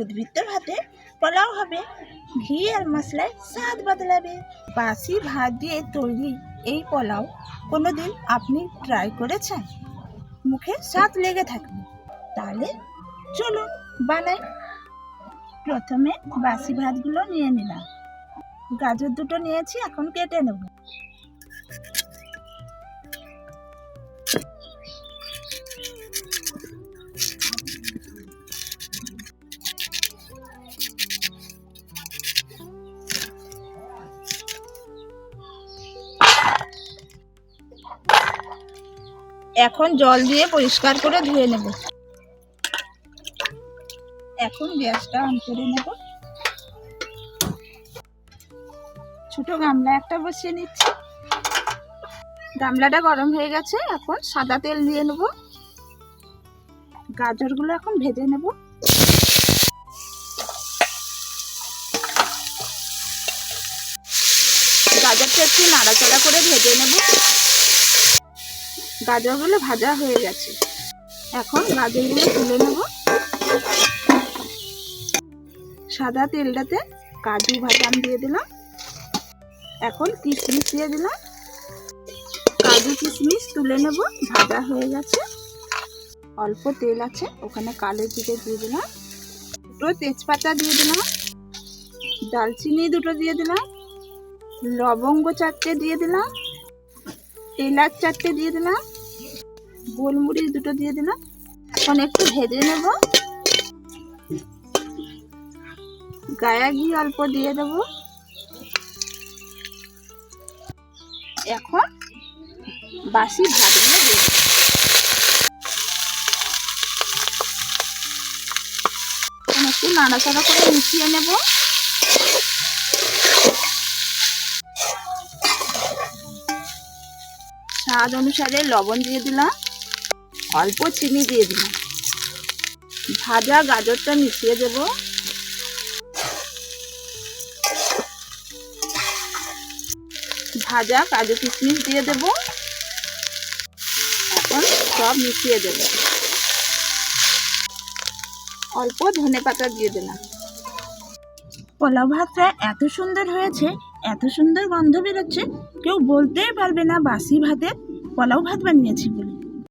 উদ্বৃত্ত ভাতে পোলাও হবে, ঘি আর মশলায় স্বাদ বদলাবে। বাসি ভাত দিয়ে তৈরি এই পোলাও কোনোদিন আপনি ট্রাই করেছেন? মুখে স্বাদ লেগে থাকবে। তাহলে চলুন বানাই। প্রথমে বাসি ভাতগুলো নিয়ে নিলাম। গাজর দুটো নিয়েছি, এখন কেটে নেব। এখন জল দিয়ে পরিষ্কার করে ধুয়ে নেব। এখন গ্যাসটা অন করে নেব। ছোট গামলা একটা বসিয়ে নিচ্ছি। গামলাটা গরম হয়ে গেছে, এখন সাদা তেল দিয়ে নেব। গাজরগুলো এখন ভেজে নেব। গাজরটা একটু নাড়াচাড়া করে ভেজে নেব। গাজরগুলো ভাজা হয়ে গেছে, এখন গাজরগুলো তুলে নেব। সাদা তেলটাতে কাজু বাদাম দিয়ে দিলাম। এখন কিশমিশ দিয়ে দিলাম। কাজু কিশমিশ তুলে নেব, ভাজা হয়ে গেছে। অল্প তেল আছে, ওখানে কালো জিরে দিয়ে দিলাম। দুটো তেজপাতা দিয়ে দিলাম। দারচিনি দুটো দিয়ে দিলাম। লবঙ্গ 4টে দিয়ে দিলাম। এলাচ 4টে দিয়ে দিলাম। গোলমরিচ দুটো দিয়ে দিলাম। এখন একটু ভেজে নেব। গায়া ঘি অল্প দিয়ে দেব। এখন বাসি ভাতগুলো দিয়ে দেব। একটু নাড়াচাড়া করে মিশিয়ে নেব। স্বাদ অনুসারে লবণ দিয়ে দিলাম। অল্প চিনি দিয়ে দিলাম। ভাজা গাজরটা মিশিয়ে দেব। ভাজা কাজু কিশমিশ দিয়ে দেব। এখন সব মিশিয়ে দেব। অল্প ধনেপাতা দিয়ে দিলাম। পোলাও ভাতটা এত সুন্দর হয়েছে, এত সুন্দর গন্ধ বেরোচ্ছে, কেউ বলতেই পারবে না বাসি ভাতে পোলাও ভাত বানিয়েছি বলে।